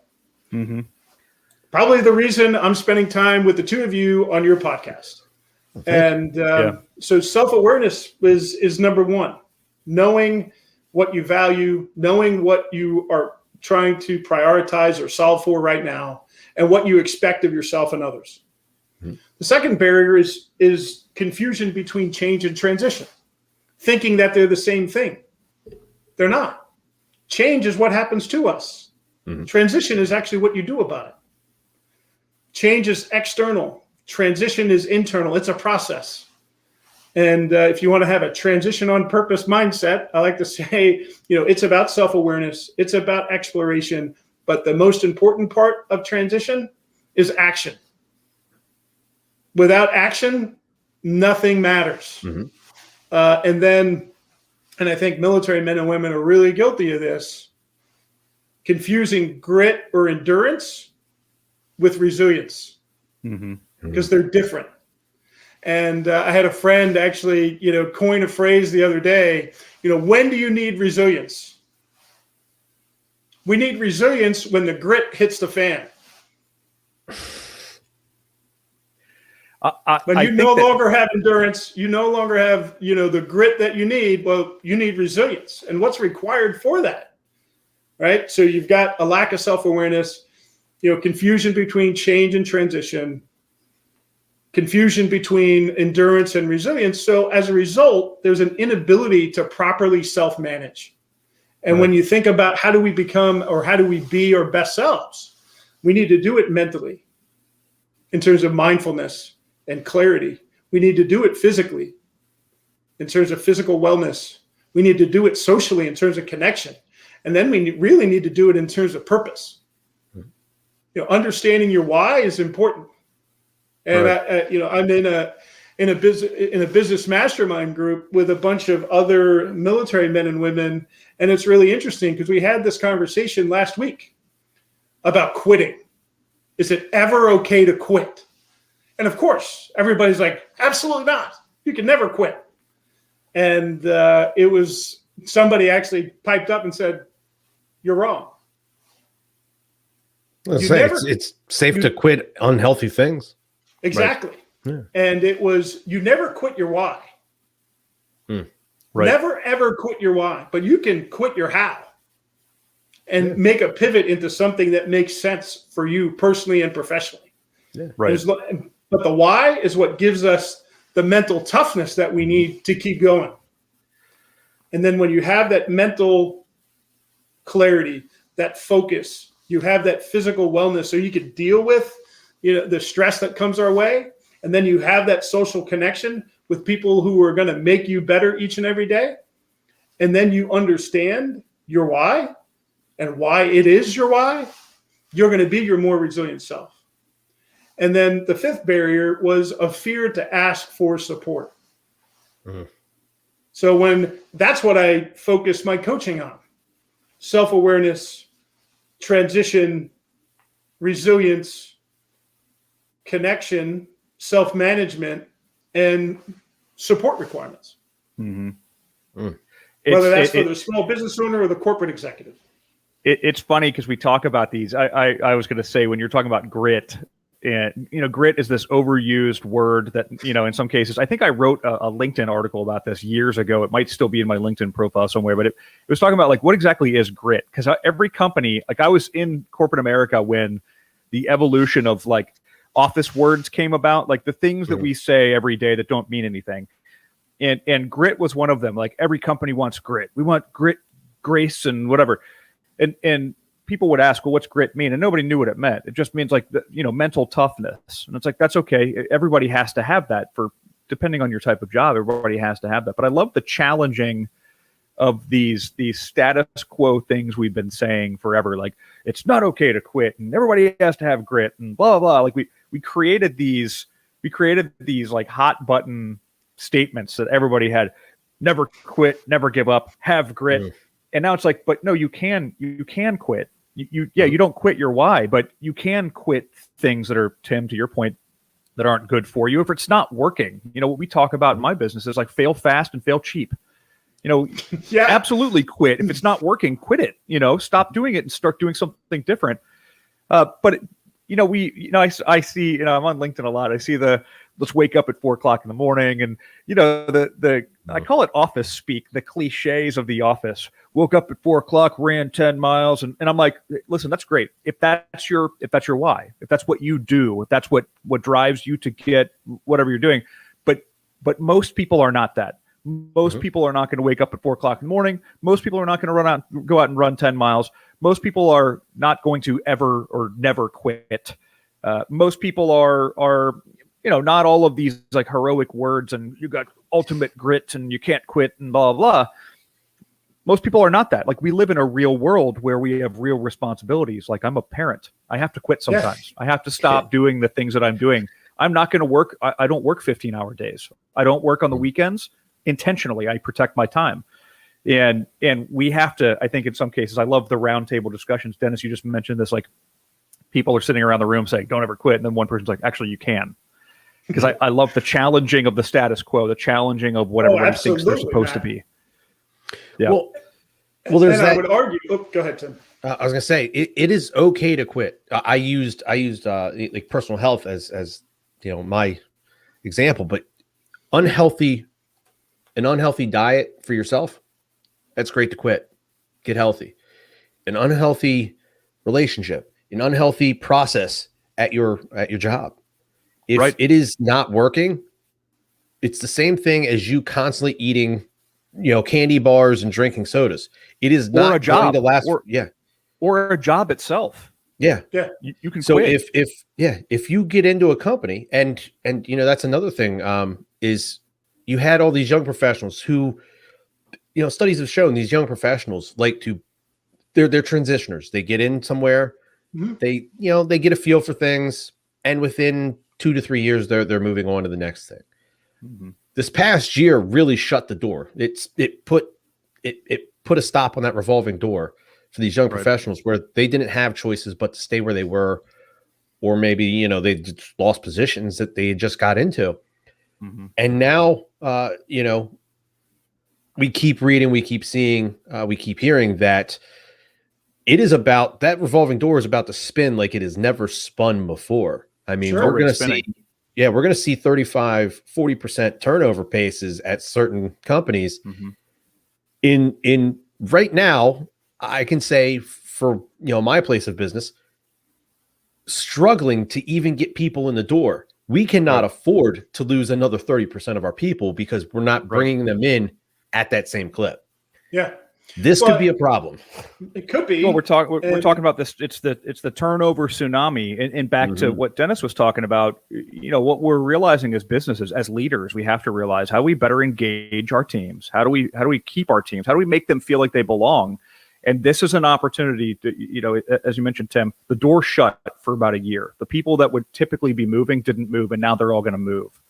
Probably the reason I'm spending time with the two of you on your podcast. So self-awareness is number one. Knowing what you value, knowing what you are trying to prioritize or solve for right now, and what you expect of yourself and others. The second barrier is confusion between change and transition, thinking that they're the same thing. They're not. Change is what happens to us. Transition is actually what you do about it. Change is external. Transition is internal. It's a process. And if you want to have a transition on purpose mindset, I like to say, it's about self-awareness. It's about exploration. But the most important part of transition is action. Without action, nothing matters. And I think military men and women are really guilty of this, confusing grit or endurance with resilience, because they're different. And I had a friend actually, coin a phrase the other day, when do you need resilience? We need resilience when the grit hits the fan. When you no longer have endurance, you no longer have, the grit that you need. Well, you need resilience. And what's required for that, right? So you've got a lack of self-awareness, confusion between change and transition, confusion between endurance and resilience. So as a result, there's an inability to properly self-manage. And when you think about how do we become or how do we be our best selves, we need to do it mentally in terms of mindfulness and clarity. We need to do it physically in terms of physical wellness. We need to do it socially in terms of connection. And then we really need to do it in terms of purpose. Understanding your why is important. And I'm in a business mastermind group with a bunch of other military men and women, and it's really interesting because we had this conversation last week about quitting. Is it ever okay to quit? And of course, everybody's like, absolutely not. You can never quit. And it was somebody actually piped up and said, you're wrong. It's safe to quit unhealthy things. Exactly. Right. Yeah. And it was, you never quit your why. Right. Never, ever quit your why, but you can quit your how and make a pivot into something that makes sense for you personally and professionally. Yeah. Right. But the why is what gives us the mental toughness that we need to keep going. And then when you have that mental clarity, that focus, you have that physical wellness so you can deal with the stress that comes our way. And then you have that social connection with people who are going to make you better each and every day. And then you understand your why and why it is your why. You're going to be your more resilient self. And then the fifth barrier was a fear to ask for support. Mm-hmm. So that's what I focus my coaching on: self-awareness, transition, resilience, connection, self-management, and support requirements. Mm-hmm. Whether that's for the small business owner or the corporate executive. It's funny because we talk about these. I was going to say, when you're talking about grit, and grit is this overused word that in some cases. I think I wrote a LinkedIn article about this years ago. It might still be in my LinkedIn profile somewhere, but it was talking about like what exactly is grit, because every company, like I was in corporate America when the evolution of like office words came about, like the things that we say every day that don't mean anything. And grit was one of them. Like every company wants grit. We want grit, grace, and whatever. And people would ask, well, what's grit mean? And nobody knew what it meant. It just means like, mental toughness. And it's like, that's okay. Everybody has to have that depending on your type of job, everybody has to have that. But I love the challenging of these status quo things we've been saying forever. Like it's not okay to quit and everybody has to have grit and blah, blah, blah. Like we created these like hot button statements that everybody had: never quit, never give up, have grit. And now it's like, but no, you can quit. You don't quit your why, but you can quit things that are, Tim, to your point, that aren't good for you. If it's not working, what we talk about in my business is like fail fast and fail cheap. Absolutely quit. If it's not working, quit it, stop doing it and start doing something different. But I see, I'm on LinkedIn a lot. I see let's wake up at 4:00 in the morning, and I call it office speak, the cliches of the office. Woke up at 4:00, ran 10 miles, and I'm like, listen, that's great. If that's your why, if that's what you do, if that's what drives you to get whatever you're doing, but most people are not that. Most people are not going to wake up at 4:00 in the morning. Most people are not going to go out and run 10 miles. Most people are not going to ever or never quit. Most people are not all of these like heroic words and you got ultimate grit and you can't quit and blah, blah, blah. Most people are not that. Like we live in a real world where we have real responsibilities. Like I'm a parent. I have to quit sometimes. Yes. I have to stop doing the things that I'm doing. I'm not going to work. I don't work 15-hour days. I don't work on the weekends intentionally. I protect my time. And we have to, I think in some cases, I love the roundtable discussions. Dennis, you just mentioned this, like people are sitting around the room saying, don't ever quit. And then one person's like, actually, you can. Because I love the challenging of the status quo, the challenging of what everybody thinks they're supposed to be. Yeah. Well, there's that. I would argue. Oh, go ahead, Tim. I was gonna say it is okay to quit. I used like personal health as my example, but an unhealthy diet for yourself, that's great to quit. Get healthy. An unhealthy relationship, an unhealthy process at your job. If it is not working, it's the same thing as you constantly eating, candy bars and drinking sodas. It is not going to last. Or a job itself. Yeah. Yeah. You can so quit. if you get into a company and that's another thing, is you had all these young professionals who, studies have shown these young professionals they're transitioners. They get in somewhere, they get a feel for things, and within 2 to 3 years, they're moving on to the next thing. Mm-hmm. This past year really shut the door. It put a stop on that revolving door for these young Right. professionals where they didn't have choices but to stay where they were, or maybe, you know, they just lost positions that they just got into. Mm-hmm. And now, you know, we keep reading, we keep seeing, we keep hearing that it is about, that revolving door is about to spin like it has never spun before. I mean, Sure. we're going to Spinning. see, yeah, we're going to see 35, 40% turnover paces at certain companies. Mm-hmm. In right now, I can say for, you know, my place of business, struggling to even get people in the door. We cannot afford to lose another 30% of our people because we're not bringing them in at that same clip. Yeah. This could be a problem. It could be. Well, we're talking about this. It's the turnover tsunami, and back to what Dennis was talking about. You know, what we're realizing as businesses, as leaders, we have to realize how we better engage our teams. How do we keep our teams? How do we make them feel like they belong? And this is an opportunity to, you know, as you mentioned, Tim, the door shut for about a year. The people that would typically be moving didn't move, and now they're all going to move.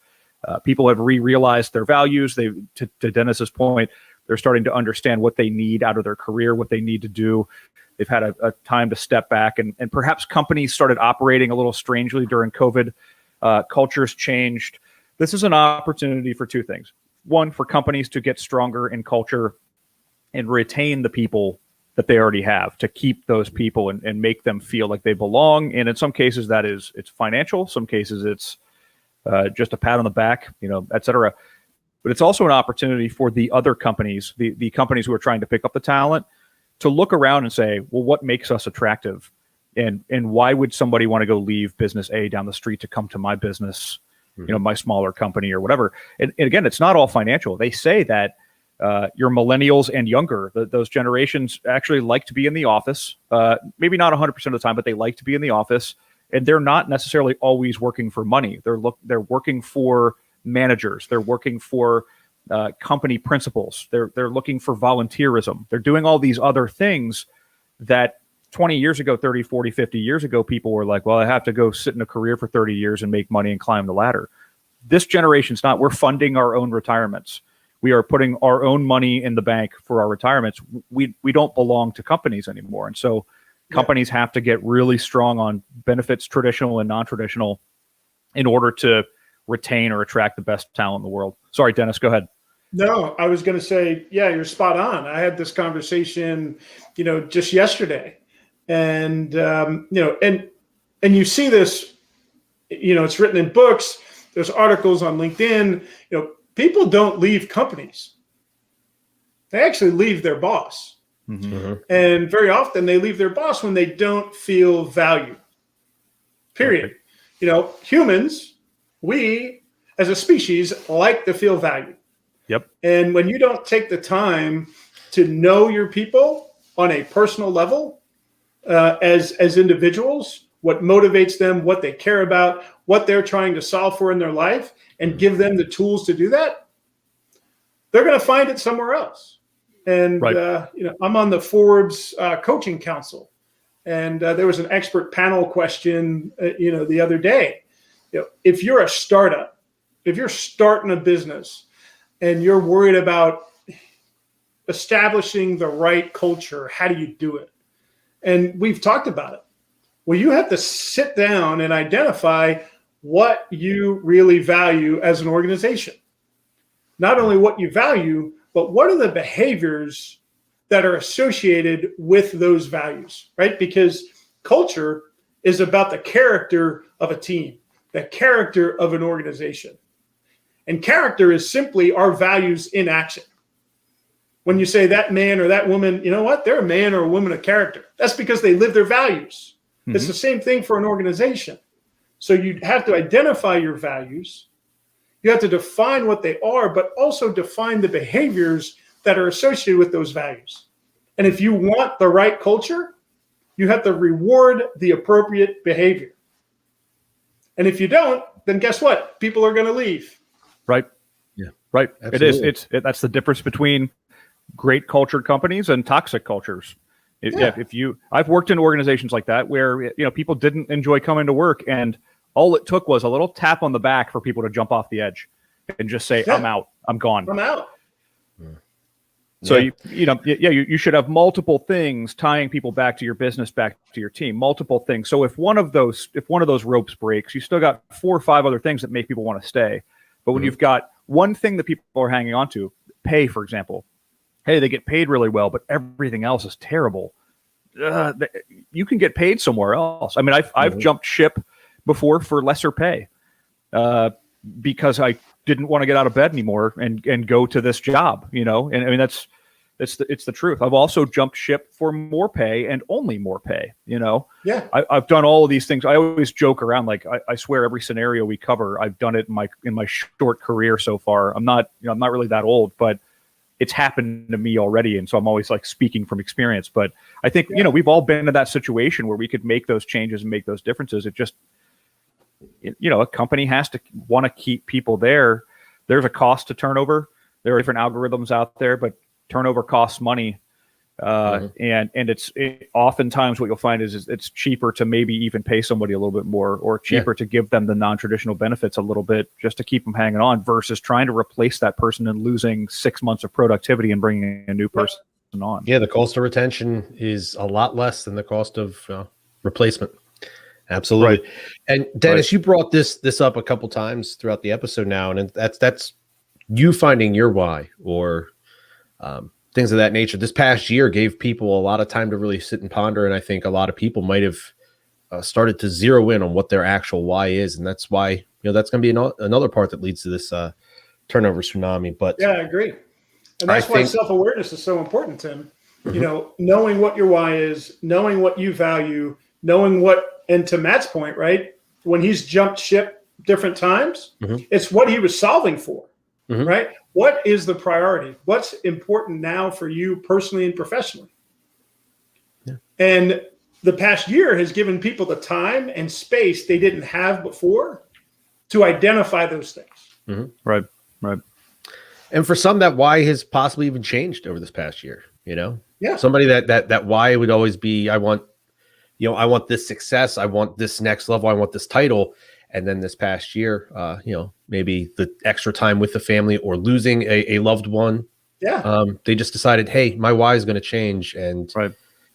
People have realized their values. They, to Dennis's point, they're starting to understand what they need out of their career, what they need to do. They've had a time to step back, and perhaps companies started operating a little strangely during COVID. Cultures changed. This is an opportunity for two things. One, for companies to get stronger in culture and retain the people that they already have, to keep those people and make them feel like they belong. And in some cases, it's financial. Some cases, it's just a pat on the back, you know, et cetera. But it's also an opportunity for the other companies, the companies who are trying to pick up the talent, to look around and say, well, what makes us attractive? And why would somebody want to go leave business A down the street to come to my business, you know, my smaller company or whatever? And again, it's not all financial. They say that your millennials and younger, those generations actually like to be in the office, maybe not 100% of the time, but they like to be in the office. And they're not necessarily always working for money. They're working for managers. They're working for company principals. They're looking for volunteerism. They're doing all these other things that 20 years ago, 30, 40, 50 years ago, people were like, well, I have to go sit in a career for 30 years and make money and climb the ladder. This generation's not. We're funding our own retirements. We are putting our own money in the bank for our retirements. We don't belong to companies anymore. And so companies have to get really strong on benefits, traditional and non-traditional, in order to retain or attract the best talent in the world. Sorry, Dennis, go ahead. No, I was going to say, yeah, you're spot on. I had this conversation, you know, just yesterday, and you know, and you see this, you know, it's written in books. There's articles on LinkedIn. You know, people don't leave companies; they actually leave their boss, and very often they leave their boss when they don't feel valued. Period. Right. You know, humans, we as a species like to feel valued. Yep. And when you don't take the time to know your people on a personal level, as individuals, what motivates them, what they care about, what they're trying to solve for in their life, and give them the tools to do that, they're going to find it somewhere else. And you know, I'm on the Forbes Coaching Council, and there was an expert panel question, you know, the other day. You know, if you're a startup, if you're starting a business, and you're worried about establishing the right culture, how do you do it? And we've talked about it. Well, you have to sit down and identify what you really value as an organization. Not only what you value, but what are the behaviors that are associated with those values, right? Because culture is about the character of a team, the character of an organization. And character is simply our values in action. When you say that man or that woman, you know what? They're a man or a woman of character. That's because they live their values. It's the same thing for an organization. So you have to identify your values. You have to define what they are, but also define the behaviors that are associated with those values. And if you want the right culture, you have to reward the appropriate behavior. And if you don't, then guess what? People are going to leave. Right. Yeah. Right. Absolutely. It is. That's the difference between great cultured companies and toxic cultures. I've worked in organizations like that where, you know, people didn't enjoy coming to work, and all it took was a little tap on the back for people to jump off the edge and just say, I'm out, I'm gone. I'm out. So you should have multiple things tying people back to your business, back to your team, multiple things. So if one of those ropes breaks, you still got 4 or 5 other things that make people want to stay. But when you've got one thing that people are hanging on to, pay, for example, hey, they get paid really well, but everything else is terrible. You can get paid somewhere else. I mean, I've jumped ship before for lesser pay because I didn't want to get out of bed anymore and go to this job, and I mean, it's the truth. I've also jumped ship for more pay and only more pay, Yeah. I've done all of these things. I always joke around, like, I swear every scenario we cover, I've done it in my short career so far. I'm not really that old, but it's happened to me already. And so I'm always like speaking from experience, but I think, we've all been in that situation where we could make those changes and make those differences. It just, a company has to want to keep people there. There's a cost to turnover. There are different algorithms out there, but turnover costs money. And it's oftentimes what you'll find is it's cheaper to maybe even pay somebody a little bit more, or cheaper to give them the non-traditional benefits a little bit just to keep them hanging on, versus trying to replace that person and losing 6 months of productivity and bringing a new person on. Yeah, the cost of retention is a lot less than the cost of replacement. Absolutely. Right. And Dennis, you brought this up a couple times throughout the episode now, and that's you finding your why, or things of that nature. This past year gave people a lot of time to really sit and ponder, and I think a lot of people might have started to zero in on what their actual why is, and that's why that's going to be another part that leads to this turnover tsunami. But yeah, I agree, and that's why self-awareness is so important, Tim. Knowing what your why is, knowing what you value, knowing what. And to Matt's point, right, when he's jumped ship different times, it's what he was solving for, right? What is the priority? What's important now for you personally and professionally? Yeah. And the past year has given people the time and space they didn't have before to identify those things. Right. And for some, that why has possibly even changed over this past year, Yeah. Somebody that why would always be, I want this success. I want this next level. I want this title. And then this past year, maybe the extra time with the family or losing a loved one. Yeah. They just decided, hey, my why is going to change. And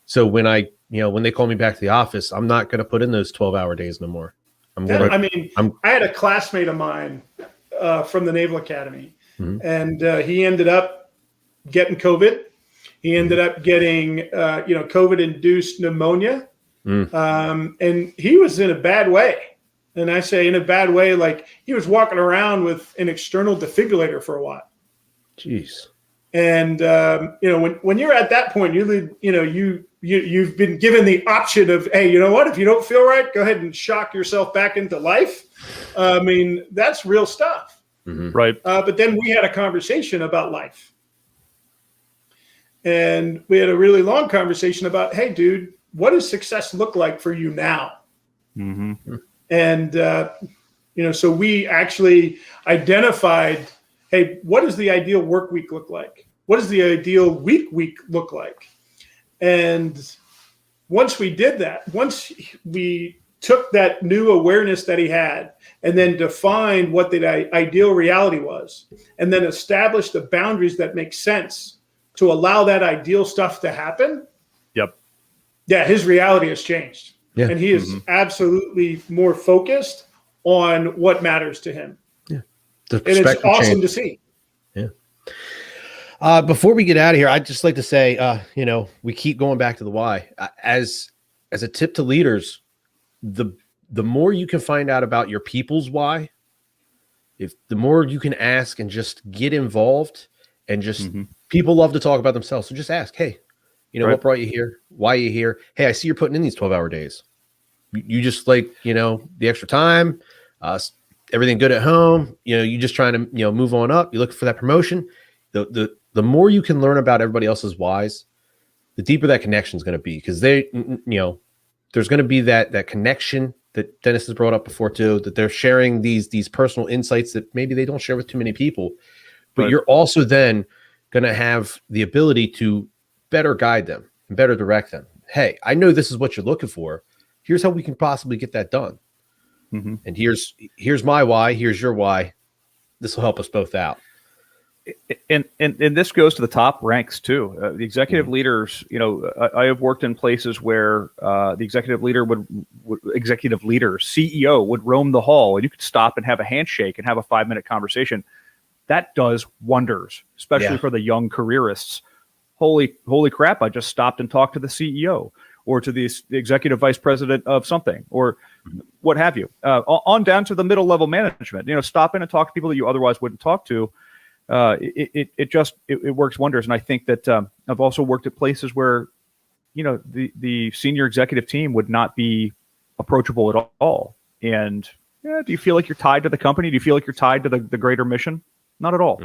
so when when they call me back to the office, I'm not going to put in those 12-hour days no more. I had a classmate of mine from the Naval Academy, and he ended up getting COVID. He ended up getting, COVID-induced pneumonia. And he was in a bad way. And I say in a bad way, like he was walking around with an external defibrillator for a while. Jeez. And, when you're at that point, you've been given the option of, hey, you know what, if you don't feel right, go ahead and shock yourself back into life. I mean, that's real stuff. Right. But then we had a conversation about life. And we had a really long conversation about, hey, dude, what does success look like for you now? And, so we actually identified, hey, what does the ideal work week look like? What does the ideal week look like? And once we did that, once we took that new awareness that he had and then defined what the ideal reality was, and then established the boundaries that make sense to allow that ideal stuff to happen. Yeah, his reality has changed. Yeah. And he is absolutely more focused on what matters to him. Yeah. And it's awesome to see. Yeah. Before we get out of here, I'd just like to say, we keep going back to the why. As a tip to leaders, the more you can find out about your people's why, the more you can ask and just get involved, and just people love to talk about themselves. So just ask, hey, what brought you here? Why are you here? Hey, I see you're putting in these 12-hour days. You just like, the extra time, everything good at home. You just trying to, move on up. You're looking for that promotion. The more you can learn about everybody else's whys, the deeper that connection is going to be, because there's going to be that connection that Dennis has brought up before too, that they're sharing these personal insights that maybe they don't share with too many people, but you're also then going to have the ability to better guide them and better direct them. Hey, I know this is what you're looking for. Here's how we can possibly get that done. And here's my why. Here's your why. This will help us both out. and this goes to the top ranks too. The executive leaders, I have worked in places where the executive leader CEO would roam the hall, and you could stop and have a handshake and have a 5-minute conversation. That does wonders, especially for the young careerists. Holy crap! I just stopped and talked to the CEO or to the executive vice president of something, or what have you. On down to the middle level management. Stop in and talk to people that you otherwise wouldn't talk to. It works wonders. And I think that I've also worked at places where, the senior executive team would not be approachable at all. And do you feel like you're tied to the company? Do you feel like you're tied to the greater mission? Not at all.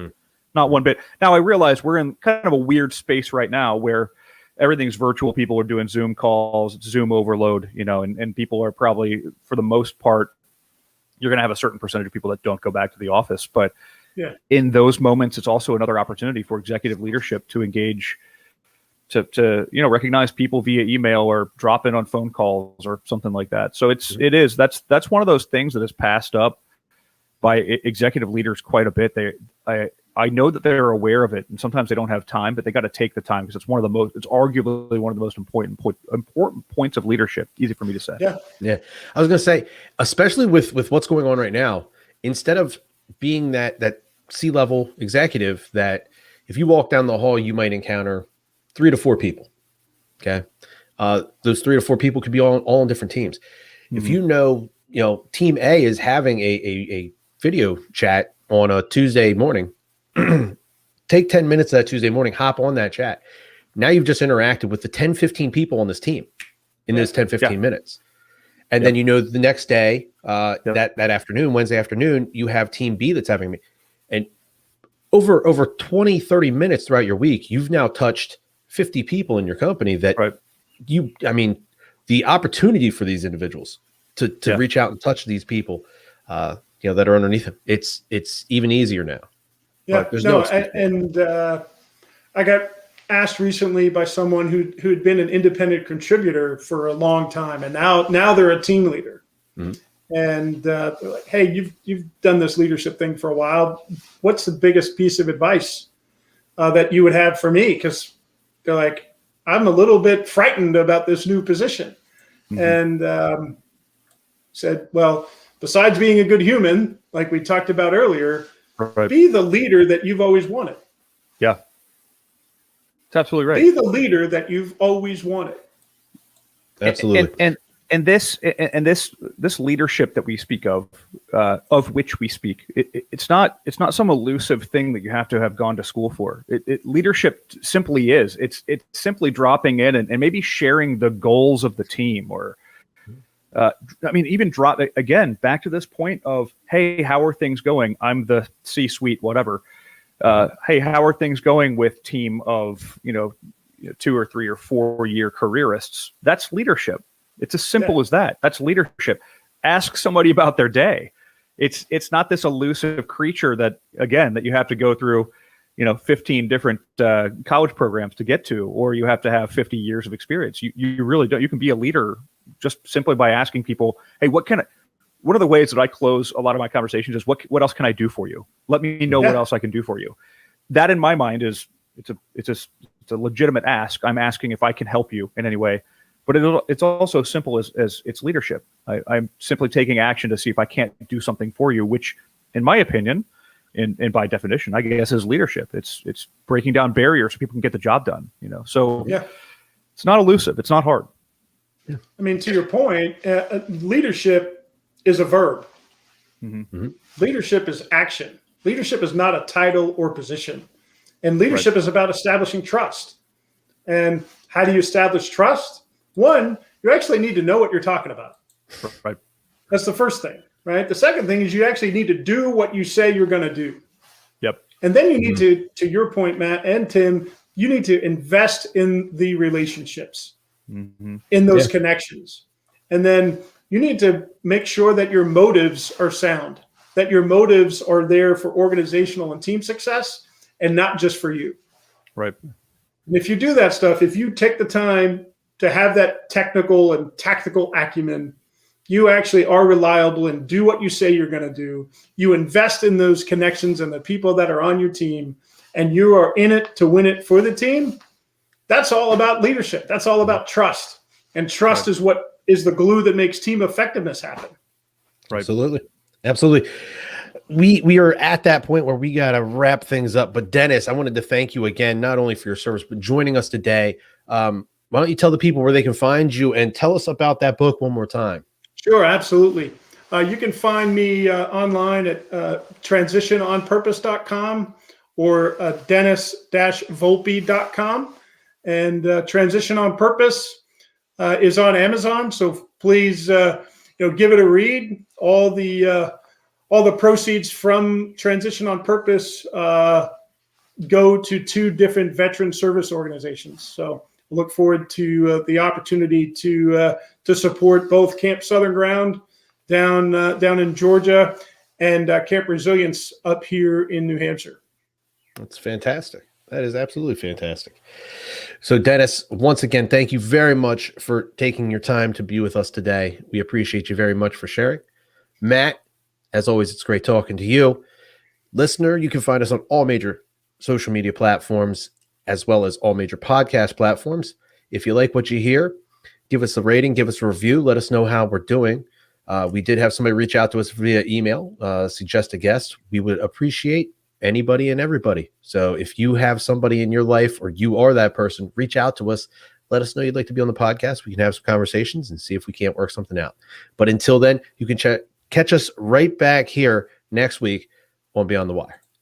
Not one bit. Now, I realize we're in kind of a weird space right now where everything's virtual. People are doing Zoom calls, it's Zoom overload, and people are probably, for the most part, you're going to have a certain percentage of people that don't go back to the office. But in those moments, it's also another opportunity for executive leadership to engage, to recognize people via email or drop in on phone calls or something like that. So that's one of those things that is passed up by executive leaders quite a bit. I know that they're aware of it, and sometimes they don't have time, but they got to take the time because it's arguably one of the most important points of leadership. Easy for me to say. Yeah. I was going to say, especially with what's going on right now, instead of being that C-level executive that if you walk down the hall, you might encounter 3 to 4 people. Okay. Those 3 to 4 people could be all on different teams. Mm-hmm. If team A is having a video chat on a Tuesday morning, take 10 minutes of that Tuesday morning, hop on that chat. Now you've just interacted with the 10, 15 people on this team in those 10, 15 minutes. And then, the next day, that afternoon, Wednesday afternoon, you have team B that's having me. And over 20, 30 minutes throughout your week, you've now touched 50 people in your company that the opportunity for these individuals to reach out and touch these people, that are underneath them. It's even easier now. Yeah, I got asked recently by someone who had been an independent contributor for a long time, and now they're a team leader. Mm-hmm. And they're like, "Hey, you've done this leadership thing for a while. What's the biggest piece of advice that you would have for me?" Because they're like, "I'm a little bit frightened about this new position," and said, "Well, besides being a good human, like we talked about earlier." Right. Be the leader that you've always wanted. Yeah. That's absolutely right. Be the leader that you've always wanted. Absolutely. And this leadership that we speak of which we speak, it's not some elusive thing that you have to have gone to school for. Leadership simply is. It's simply dropping in and maybe sharing the goals of the team, or even drop again back to this point of, hey, how are things going? I'm the C-suite, whatever. Hey, how are things going with team of 2 or 3 or 4 year careerists? That's leadership. It's as simple as that. That's leadership. Ask somebody about their day. It's not this elusive creature that you have to go through 15 different college programs to get to, or you have to have 50 years of experience. You really don't. You can be a leader just simply by asking people, hey, one of the ways that I close a lot of my conversations is what else can I do for you? Let me know what else I can do for you. That in my mind it's a legitimate ask. I'm asking if I can help you in any way, but it's also simple as it's leadership. I'm simply taking action to see if I can't do something for you, which in my opinion, and by definition, I guess is leadership. It's breaking down barriers so people can get the job done, So it's not elusive. It's not hard. I mean, to your point, leadership is a verb. Mm-hmm. Leadership is action. Leadership is not a title or position. And leadership is about establishing trust. And how do you establish trust? One, you actually need to know what you're talking about. Right. That's the first thing, right? The second thing is you actually need to do what you say you're going to do. Yep. And then you need to your point, Matt and Tim, you need to invest in the relationships. In those connections. And then you need to make sure that your motives are sound, that your motives are there for organizational and team success and not just for you. Right. And if you do that stuff, if you take the time to have that technical and tactical acumen, you actually are reliable and do what you say you're going to do. You invest in those connections and the people that are on your team. and you are in it to win it for the team, that's all about leadership. That's all about trust. And trust is what is the glue that makes team effectiveness happen. Right. Absolutely. We are at that point where we got to wrap things up. But Dennis, I wanted to thank you again, not only for your service, but joining us today. Why don't you tell the people where they can find you and tell us about that book one more time? Sure, absolutely. You can find me online at transitiononpurpose.com or dennis-volpe.com. And Transition on Purpose is on Amazon. So please, give it a read. All the proceeds from Transition on Purpose go to 2 different veteran service organizations. So I look forward to the opportunity to support both Camp Southern Ground down in Georgia and Camp Resilience up here in New Hampshire. That's fantastic. That is absolutely fantastic. So Dennis, once again, thank you very much for taking your time to be with us today. We appreciate you very much for sharing. Matt, as always, it's great talking to you. Listener, you can find us on all major social media platforms, as well as all major podcast platforms. If you like what you hear, give us a rating, give us a review, let us know how we're doing. We did have somebody reach out to us via email, suggest a guest. We would appreciate anybody and everybody. So if you have somebody in your life or you are that person, reach out to us. Let us know you'd like to be on the podcast. We can have some conversations and see if we can't work something out. But until then, you can catch us right back here next week on Beyond the Wire.